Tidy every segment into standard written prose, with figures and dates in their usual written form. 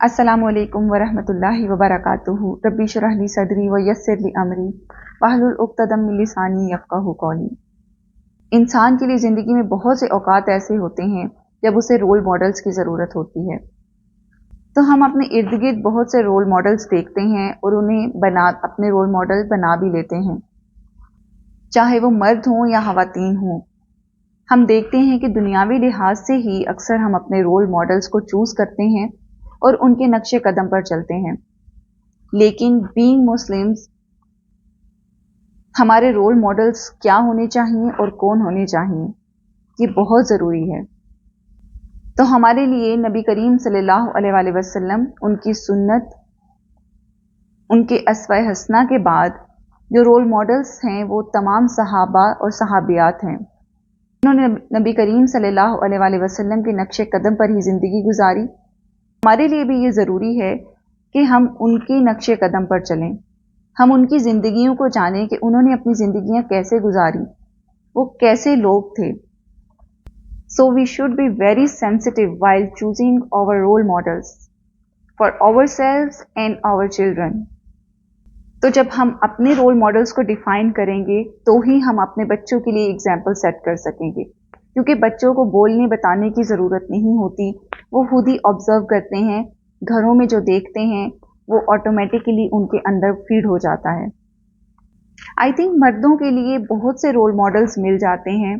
السلام علیکم ورحمۃ اللہ وبرکاتہ۔ ربی اشرح لی صدری ویسر لی امری واحلل عقدۃ من لسانی یفقہوا قولی۔ انسان کے لیے زندگی میں بہت سے اوقات ایسے ہوتے ہیں جب اسے رول ماڈلز کی ضرورت ہوتی ہے، تو ہم اپنے ارد گرد بہت سے رول ماڈلز دیکھتے ہیں اور انہیں اپنے رول ماڈل بنا بھی لیتے ہیں، چاہے وہ مرد ہوں یا خواتین ہوں۔ ہم دیکھتے ہیں کہ دنیاوی لحاظ سے ہی اکثر ہم اپنے رول ماڈلز کو چوز کرتے ہیں اور ان کے نقش قدم پر چلتے ہیں، لیکن بینگ مسلمز ہمارے رول ماڈلز کیا ہونے چاہیے اور کون ہونے چاہیے، یہ بہت ضروری ہے۔ تو ہمارے لیے نبی کریم صلی اللہ علیہ وآلہ وسلم، ان کی سنت، ان کے اسوہ حسنہ کے بعد جو رول ماڈلز ہیں وہ تمام صحابہ اور صحابیات ہیں، انہوں نے نبی کریم صلی اللہ علیہ وآلہ وسلم کے نقش قدم پر ہی زندگی گزاری۔ ہمارے لیے بھی یہ ضروری ہے کہ ہم ان کے نقش قدم پر چلیں، ہم ان کی زندگیوں کو جانیں کہ انہوں نے اپنی زندگیاں کیسے گزاری، وہ کیسے لوگ تھے۔ So we should be very sensitive while choosing our role models for ourselves and our children. تو جب ہم اپنے رول ماڈلز کو ڈیفائن کریں گے تو ہی ہم اپنے بچوں کے لیے ایگزامپل سیٹ کر سکیں گے، کیونکہ بچوں کو بولنے بتانے کی ضرورت نہیں ہوتی، وہ خود ہی آبزرو کرتے ہیں، گھروں میں جو دیکھتے ہیں وہ آٹومیٹیکلی ان کے اندر فیڈ ہو جاتا ہے۔ آئی تھنک مردوں کے لیے بہت سے رول ماڈلز مل جاتے ہیں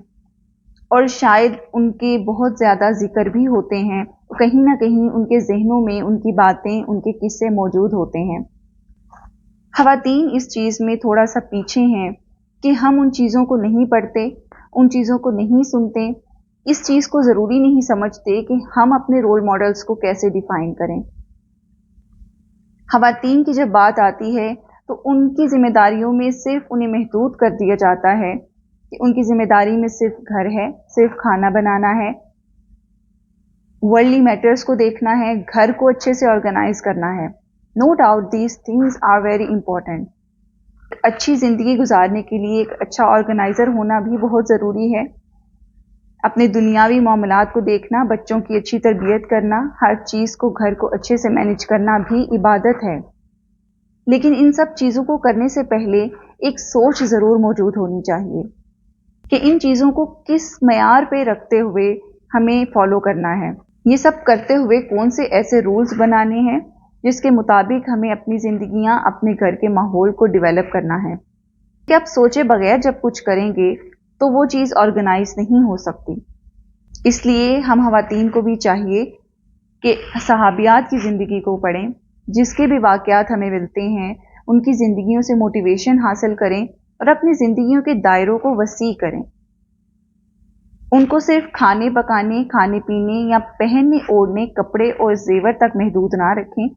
اور شاید ان کے بہت زیادہ ذکر بھی ہوتے ہیں، کہیں نہ کہیں ان کے ذہنوں میں ان کی باتیں، ان کے قصے موجود ہوتے ہیں۔ خواتین اس چیز میں تھوڑا سا پیچھے ہیں کہ ہم ان چیزوں کو نہیں پڑھتے، ان چیزوں کو نہیں سنتے، اس چیز کو ضروری نہیں سمجھتے کہ ہم اپنے رول ماڈلز کو کیسے ڈیفائن کریں۔ خواتین کی جب بات آتی ہے تو ان کی ذمہ داریوں میں صرف انہیں محدود کر دیا جاتا ہے کہ ان کی ذمہ داری میں صرف گھر ہے، صرف کھانا بنانا ہے، ورلڈلی میٹرز کو دیکھنا ہے، گھر کو اچھے سے آرگنائز کرنا ہے۔ No doubt these things are very important. اچھی زندگی گزارنے کے لیے ایک اچھا آرگنائزر ہونا بھی بہت ضروری ہے۔ اپنے دنیاوی معاملات کو دیکھنا، بچوں کی اچھی تربیت کرنا، ہر چیز کو، گھر کو اچھے سے مینج کرنا بھی عبادت ہے۔ لیکن ان سب چیزوں کو کرنے سے پہلے ایک سوچ ضرور موجود ہونی چاہیے کہ ان چیزوں کو کس معیار پہ رکھتے ہوئے ہمیں فالو کرنا ہے۔ یہ سب کرتے ہوئے کون سے ایسے رولز بنانے ہیں جس کے مطابق ہمیں اپنی زندگیاں، اپنے گھر کے ماحول کو ڈیولپ کرنا ہے، کہ آپ سوچے بغیر جب کچھ کریں گے تو وہ چیز آرگنائز نہیں ہو سکتی۔ اس لیے ہم خواتین کو بھی چاہیے کہ صحابیات کی زندگی کو پڑھیں، جس کے بھی واقعات ہمیں ملتے ہیں ان کی زندگیوں سے موٹیویشن حاصل کریں اور اپنی زندگیوں کے دائروں کو وسیع کریں۔ ان کو صرف کھانے پکانے، کھانے پینے یا پہننے اوڑھنے کپڑے اور زیور تک محدود نہ رکھیں۔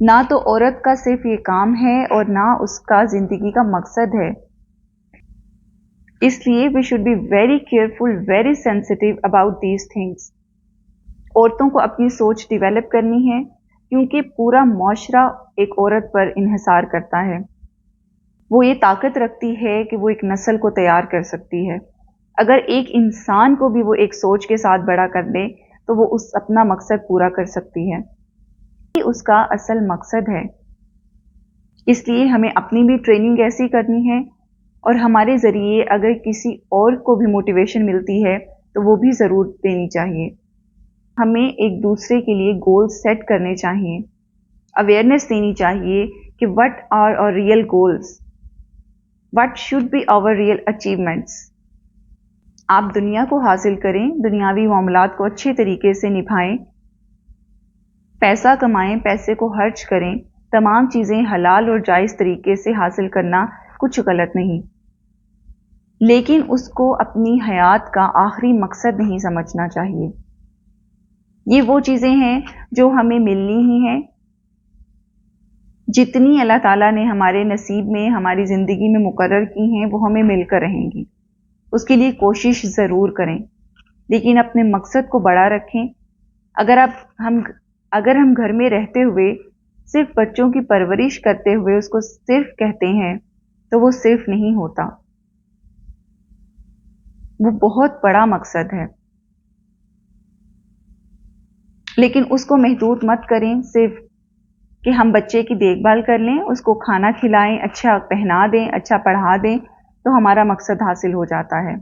نہ تو عورت کا صرف یہ کام ہے اور نہ اس کا زندگی کا مقصد ہے۔ اس لیے we should be very careful, very sensitive about these things۔ عورتوں کو اپنی سوچ ڈیولپ کرنی ہے، کیونکہ پورا معاشرہ ایک عورت پر انحصار کرتا ہے۔ وہ یہ طاقت رکھتی ہے کہ وہ ایک نسل کو تیار کر سکتی ہے۔ اگر ایک انسان کو بھی وہ ایک سوچ کے ساتھ بڑا کر دے تو وہ اپنا مقصد پورا کر سکتی ہے، یہ اس کا اصل مقصد ہے۔ اس لیے ہمیں اپنی بھی ٹریننگ ایسی کرنی ہے، اور ہمارے ذریعے اگر کسی اور کو بھی موٹیویشن ملتی ہے تو وہ بھی ضرور دینی چاہیے۔ ہمیں ایک دوسرے کے لیے گول سیٹ کرنے چاہیے، اویئرنیس دینی چاہیے کہ what are our real goals, what should be our real achievements۔ آپ دنیا کو حاصل کریں، دنیاوی معاملات کو اچھے طریقے سے نبھائیں، پیسہ کمائیں، پیسے کو خرچ کریں، تمام چیزیں حلال اور جائز طریقے سے حاصل کرنا کچھ غلط نہیں، لیکن اس کو اپنی حیات کا آخری مقصد نہیں سمجھنا چاہیے۔ یہ وہ چیزیں ہیں جو ہمیں ملنی ہی ہیں، جتنی اللہ تعالیٰ نے ہمارے نصیب میں، ہماری زندگی میں مقرر کی ہیں وہ ہمیں مل کر رہیں گی۔ اس کے لیے کوشش ضرور کریں، لیکن اپنے مقصد کو بڑا رکھیں۔ اگر ہم گھر میں رہتے ہوئے صرف بچوں کی پرورش کرتے ہوئے اس کو صرف کہتے ہیں تو وہ صرف نہیں ہوتا، وہ بہت بڑا مقصد ہے۔ لیکن اس کو محدود مت کریں صرف کہ ہم بچے کی دیکھ بھال کر لیں، اس کو کھانا کھلائیں، اچھا پہنا دیں، اچھا پڑھا دیں تو ہمارا مقصد حاصل ہو جاتا ہے۔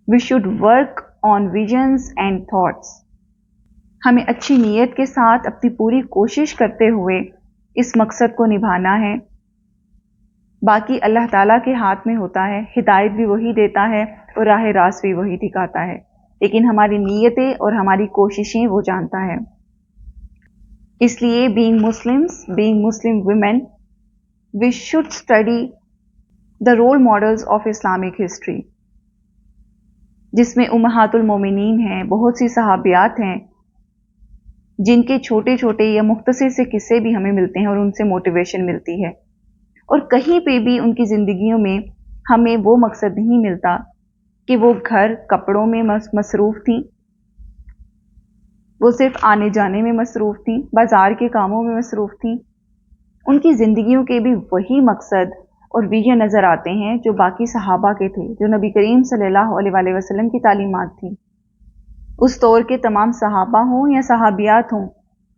We should work on visions and thoughts. ہمیں اچھی نیت کے ساتھ اپنی پوری کوشش کرتے ہوئے اس مقصد کو نبھانا ہے۔ باقی اللہ تعالیٰ کے ہاتھ میں ہوتا ہے، ہدایت بھی وہی دیتا ہے اور راہ راست بھی وہی دکھاتا ہے، لیکن ہماری نیتیں اور ہماری کوششیں وہ جانتا ہے۔ اس لیے being Muslim women, we should study the role models of Islamic history، جس میں امہات المومنین ہیں، بہت سی صحابیات ہیں جن کے چھوٹے چھوٹے یا مختصر سے قصے بھی ہمیں ملتے ہیں اور ان سے موٹیویشن ملتی ہے، اور کہیں پہ بھی ان کی زندگیوں میں ہمیں وہ مقصد نہیں ملتا کہ وہ گھر کپڑوں میں مصروف تھیں، وہ صرف آنے جانے میں مصروف تھیں، بازار کے کاموں میں مصروف تھیں۔ ان کی زندگیوں کے بھی وہی مقصد اور ویژن نظر آتے ہیں جو باقی صحابہ کے تھے، جو نبی کریم صلی اللہ علیہ وآلہ وسلم کی تعلیمات تھیں۔ اس دور کے تمام صحابہ ہوں یا صحابیات ہوں،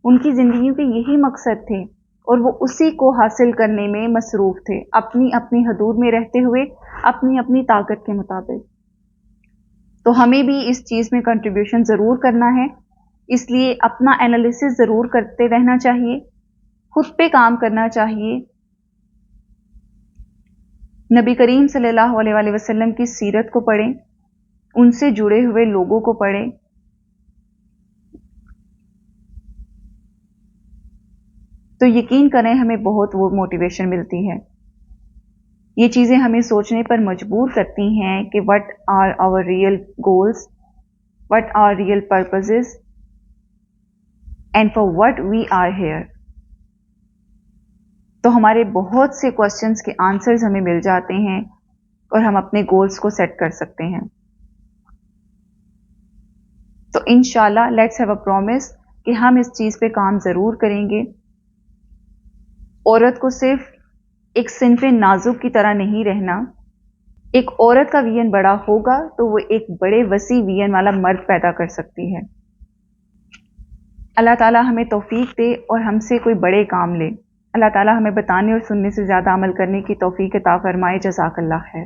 ان کی زندگیوں کے یہی مقصد تھے اور وہ اسی کو حاصل کرنے میں مصروف تھے، اپنی اپنی حدود میں رہتے ہوئے، اپنی اپنی طاقت کے مطابق۔ تو ہمیں بھی اس چیز میں کنٹریبیوشن ضرور کرنا ہے، اس لیے اپنا انالیسس ضرور کرتے رہنا چاہیے، خود پہ کام کرنا چاہیے، نبی کریم صلی اللہ علیہ وآلہ وسلم کی سیرت کو پڑھیں، ان سے جڑے ہوئے لوگوں کو پڑھیں، تو یقین کریں ہمیں بہت وہ موٹیویشن ملتی ہے۔ یہ چیزیں ہمیں سوچنے پر مجبور کرتی ہیں کہ what are our real goals, what are real purposes, and for what we are here۔ تو ہمارے بہت سے کوسچنز کے آنسرز ہمیں مل جاتے ہیں اور ہم اپنے گولز کو سیٹ کر سکتے ہیں۔ تو انشاءاللہ لیٹس ہیو اے پرومس کہ ہم اس چیز پہ کام ضرور کریں گے۔ عورت کو صرف ایک صنف نازک کی طرح نہیں رہنا، ایک عورت کا ویژن بڑا ہوگا تو وہ ایک بڑے وسیع ویژن والا مرد پیدا کر سکتی ہے۔ اللہ تعالیٰ ہمیں توفیق دے اور ہم سے کوئی بڑے کام لے۔ اللہ تعالیٰ ہمیں بتانے اور سننے سے زیادہ عمل کرنے کی توفیق عطا فرمائے۔ جزاک اللہ خیر۔